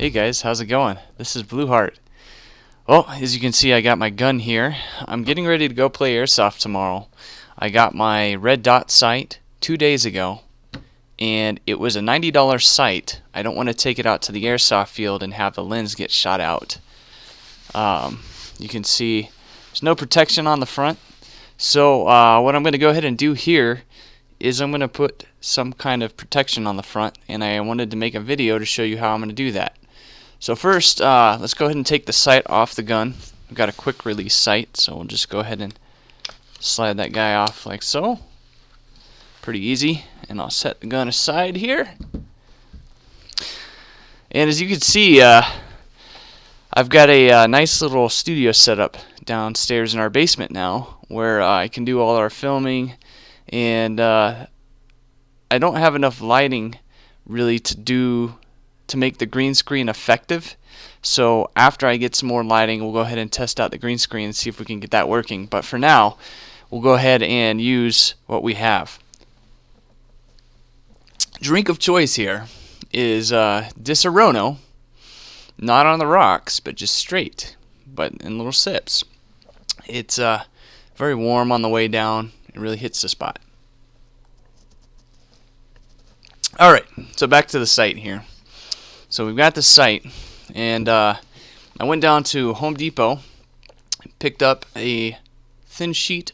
Hey guys, how's it going? This is Blueheart. Well, as you can see, I got my gun here. I'm getting ready to go play Airsoft tomorrow. I got my red dot sight 2 days ago, and it was a $90 sight. I don't want to take it out to the Airsoft field and have the lens get shot out. You can see there's no protection on the front. So what I'm going to go ahead and do here is I'm going to put some kind of protection on the front, and I wanted to make a video to show you how I'm going to do that. So first, let's go ahead and take the sight off the gun. I've got a quick release sight, so we'll just go ahead and slide that guy off like so. Pretty easy. And I'll set the gun aside here. And as you can see, I've got a nice little studio set up downstairs in our basement now, where I can do all our filming, and I don't have enough lighting really to make the green screen effective. So after I get some more lighting, we'll go ahead and test out the green screen and see if we can get that working. But for now, we'll go ahead and use what we have. Drink of choice here is Disaronno, not on the rocks, but just straight, but in little sips. It's very warm on the way down. It really hits the spot. Alright, so back to the sight here. So we've got the sight, and I went down to Home Depot and picked up a thin sheet.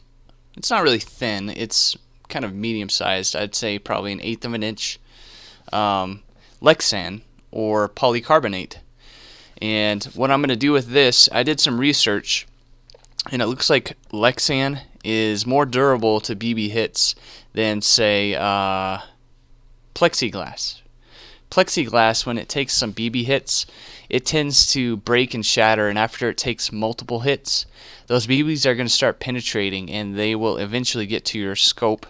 It's not really thin, it's kind of medium sized. I'd say probably 1/8 of an inch lexan or polycarbonate. And what I'm going to do with this, I did some research, and it looks like lexan is more durable to BB hits than, say, plexiglass. Plexiglass, when it takes some BB hits, it tends to break and shatter, and after it takes multiple hits, those BBs are going to start penetrating, and they will eventually get to your scope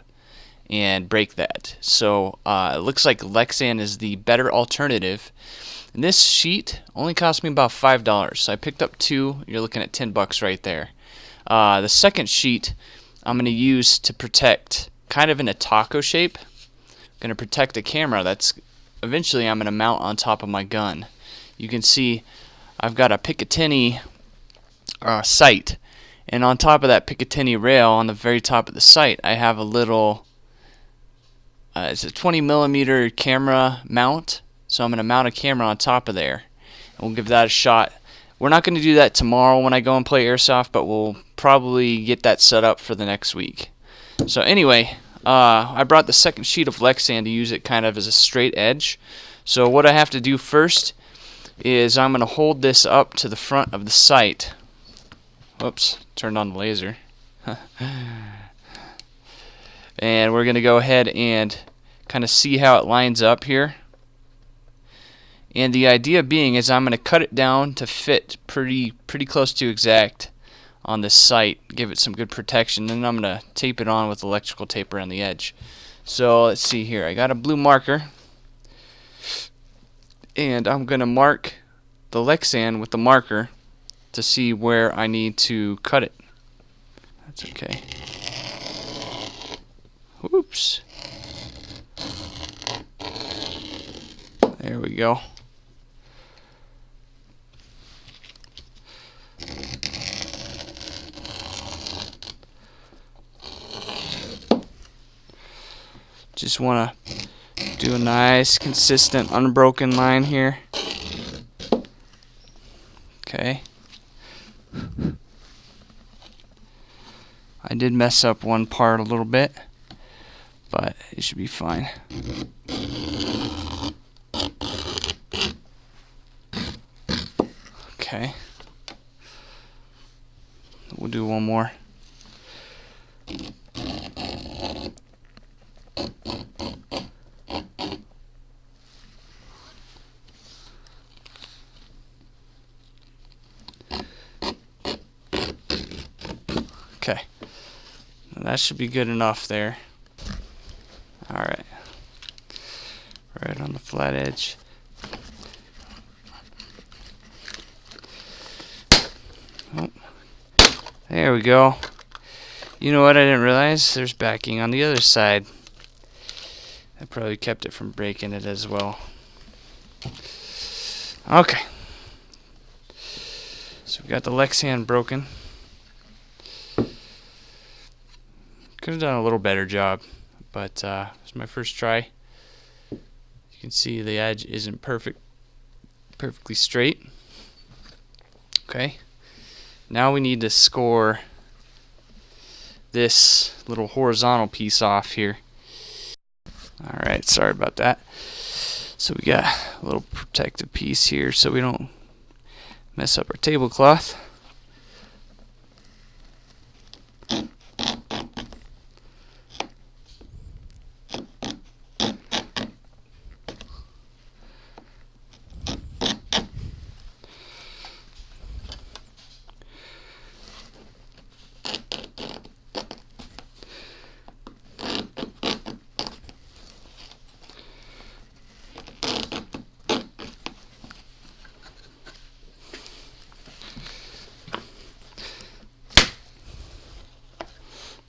and break that. So it looks like lexan is the better alternative. And this sheet only cost me about $5, so I picked up 2. You're looking at $10 right there. The second sheet I'm going to use to protect, kind of in a taco shape. I'm going to protect a camera that's eventually I'm going to mount on top of my gun. You can see I've got a Picatinny sight, and on top of that Picatinny rail, on the very top of the sight, I have a little it's a 20mm camera mount. So I'm going to mount a camera on top of there, and we'll give that a shot. We're not going to do that tomorrow when I go and play Airsoft, but we'll probably get that set up for the next week. So anyway, I brought the second sheet of lexan to use it kind of as a straight edge. So what I have to do first is I'm going to hold this up to the front of the sight. Whoops, turned on the laser. And we're going to go ahead and kind of see how it lines up here. And the idea being is I'm going to cut it down to fit pretty close to exact on this sight, give it some good protection, then I'm going to tape it on with electrical tape around the edge. So let's see here. I got a blue marker, and I'm going to mark the lexan with the marker to see where I need to cut it. That's okay. Whoops. There we go. Just want to do a nice, consistent, unbroken line here. Okay. I did mess up one part a little bit, but it should be fine. Okay. We'll do one more. Okay. That should be good enough there. Alright. Right on the flat edge. Oh. There we go. You know what, I didn't realize there's backing on the other side. I probably kept it from breaking it as well. Okay. So we got the lexan broken. Could have done a little better job, but it's my first try. You can see the edge isn't perfectly straight. Okay. Now we need to score this little horizontal piece off here. Alright, sorry about that. So we got a little protective piece here so we don't mess up our tablecloth.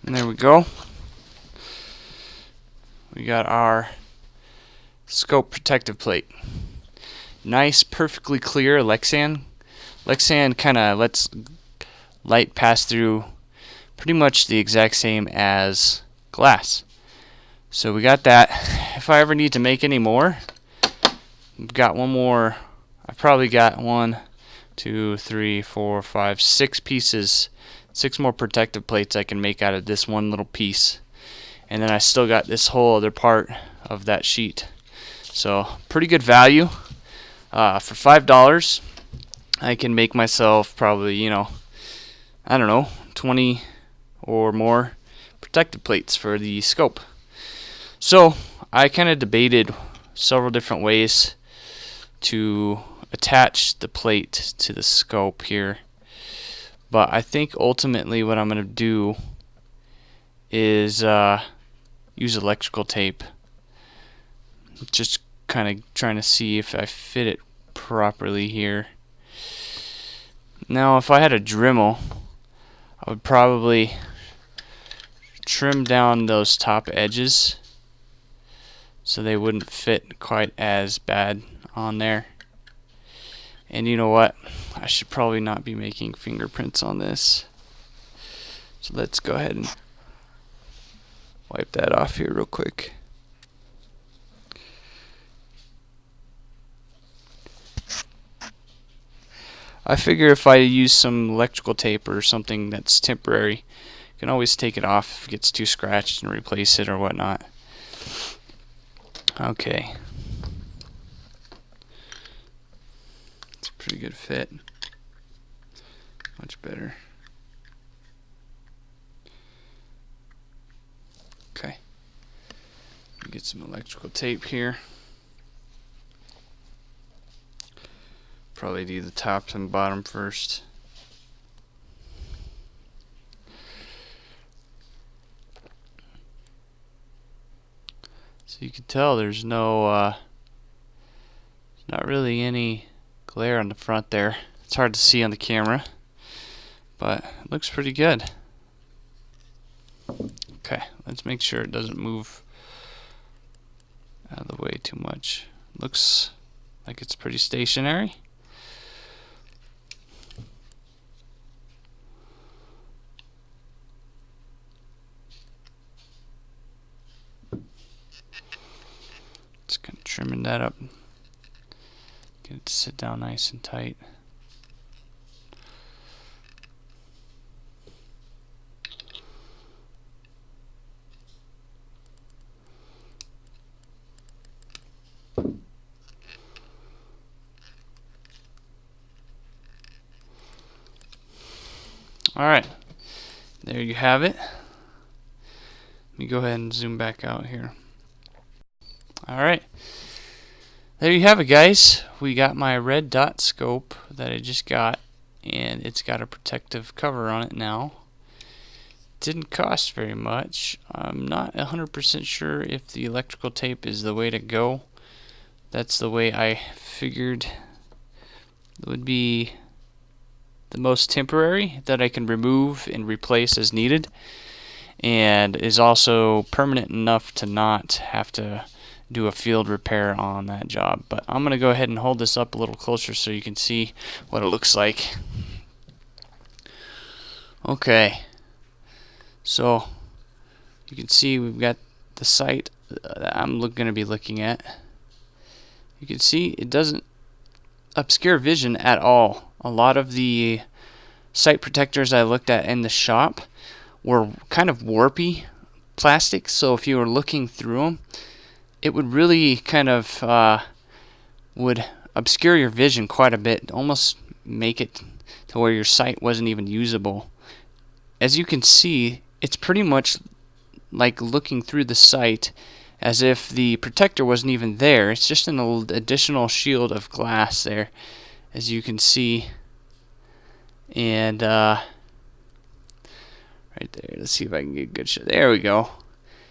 And there we go. We got our scope protective plate. Nice, perfectly clear lexan. Lexan kind of lets light pass through pretty much the exact same as glass. So we got that. If I ever need to make any more, I've got one more. I've probably got 1, 2, 3, 4, 5, 6 pieces. 6 more protective plates I can make out of this one little piece. And then I still got this whole other part of that sheet. So pretty good value. For $5 I can make myself probably, I don't know, 20 or more protective plates for the scope. So I kind of debated several different ways to attach the plate to the scope here. But I think ultimately what I'm going to do is use electrical tape. Just kind of trying to see if I fit it properly here. Now if I had a Dremel, I would probably trim down those top edges so they wouldn't fit quite as bad on there. And you know what? I should probably not be making fingerprints on this. So let's go ahead and wipe that off here real quick. I figure if I use some electrical tape or something that's temporary, you can always take it off if it gets too scratched and replace it or whatnot. Okay. Pretty good fit. Much better. Okay. Get some electrical tape here. Probably do the top and bottom first. So you can tell there's not really any glare on the front there. It's hard to see on the camera, but it looks pretty good. Okay, let's make sure it doesn't move out of the way too much. Looks like it's pretty stationary. Just kind of trimming that up. Get it to sit down nice and tight. Alright, there you have it. Let me go ahead and zoom back out here. Alright, there you have it, guys. We got my red dot scope that I just got, and it's got a protective cover on it now. Didn't cost very much. I'm not 100% sure if the electrical tape is the way to go. That's the way I figured it would be the most temporary, that I can remove and replace as needed, and is also permanent enough to not have to do a field repair on that job. But I'm going to go ahead and hold this up a little closer so you can see what it looks like. Okay, so you can see we've got the site that I'm going to be looking at. You can see it doesn't obscure vision at all. A lot of the site protectors I looked at in the shop were kind of warpy plastic, so if you were looking through them, it would really kind of would obscure your vision quite a bit, almost make it to where your site wasn't even usable. As you can see, it's pretty much like looking through the site as if the protector wasn't even there. It's just an additional shield of glass there, as you can see. And right there, let's see if I can get a good shot. There we go.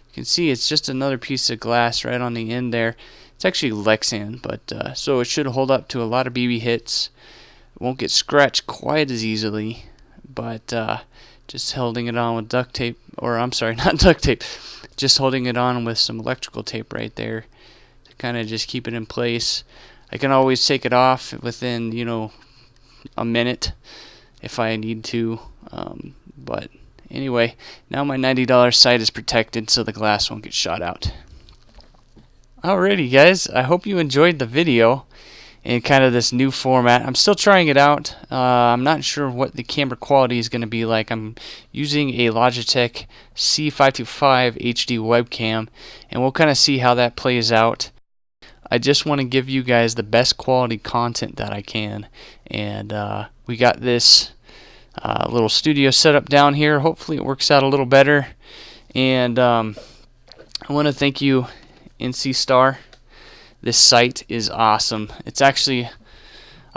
You can see it's just another piece of glass right on the end there. It's actually lexan, but so it should hold up to a lot of BB hits. It won't get scratched quite as easily, but just holding it on with duct tape, or I'm sorry, not duct tape, just holding it on with some electrical tape right there to kind of just keep it in place. I can always take it off within, you know, a minute if I need to, but anyway, now my $90 site is protected so the glass won't get shot out. Alrighty guys, I hope you enjoyed the video in kind of this new format. I'm still trying it out. I'm not sure what the camera quality is going to be like. I'm using a Logitech C525 HD webcam, and we'll kind of see how that plays out. I just want to give you guys the best quality content that I can, and we got this little studio set up down here. Hopefully it works out a little better, and I want to thank you, NC Star. This sight is awesome. It's actually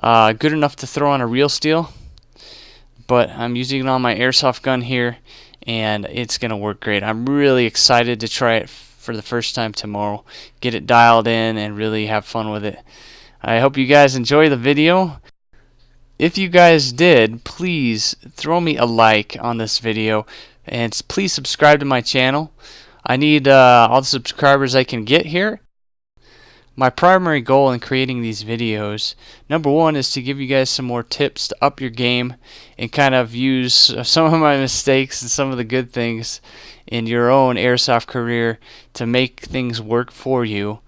good enough to throw on a real steel, but I'm using it on my airsoft gun here, and it's gonna work great. I'm really excited to try it for the first time tomorrow, get it dialed in and really have fun with it. I hope you guys enjoy the video. If you guys did, please throw me a like on this video, and please subscribe to my channel. I need all the subscribers I can get here. My primary goal in creating these videos, number one, is to give you guys some more tips to up your game and kind of use some of my mistakes and some of the good things in your own airsoft career to make things work for you.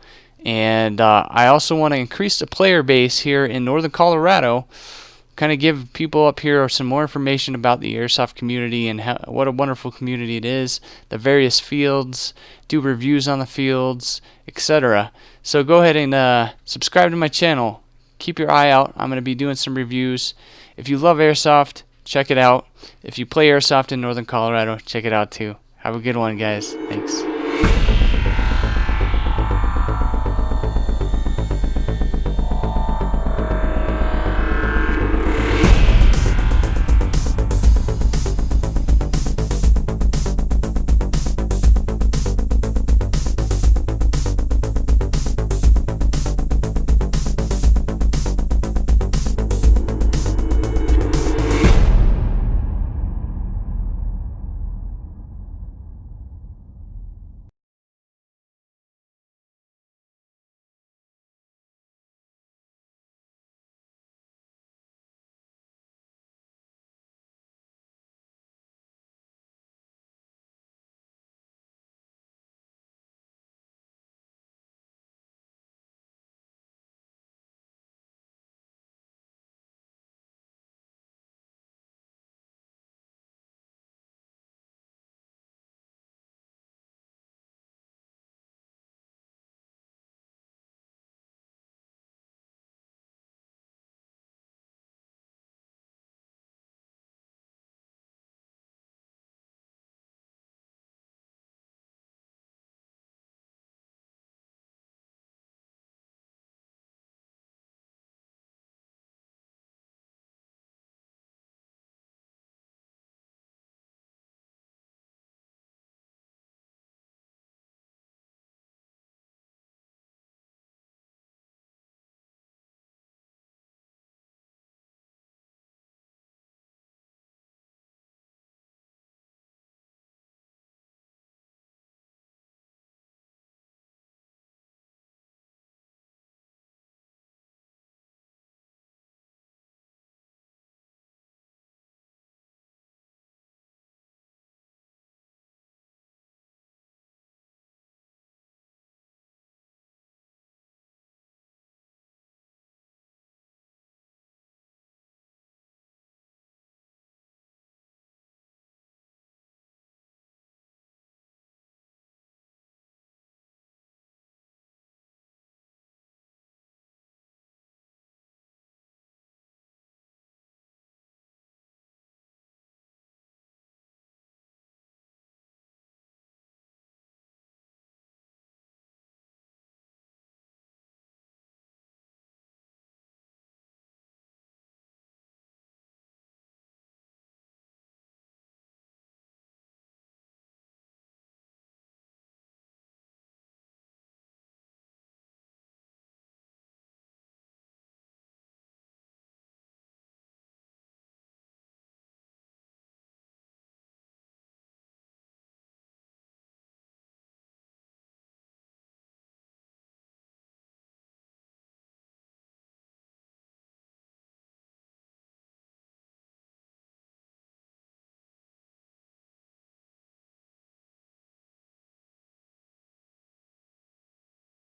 And I also want to increase the player base here in northern Colorado, kind of give people up here some more information about the airsoft community and what a wonderful community it is, the various fields, do reviews on the fields, etc. So go ahead and subscribe to my channel. Keep your eye out. I'm going to be doing some reviews. If you love airsoft, check it out. If you play airsoft in northern Colorado, check it out too. Have a good one, guys. Thanks.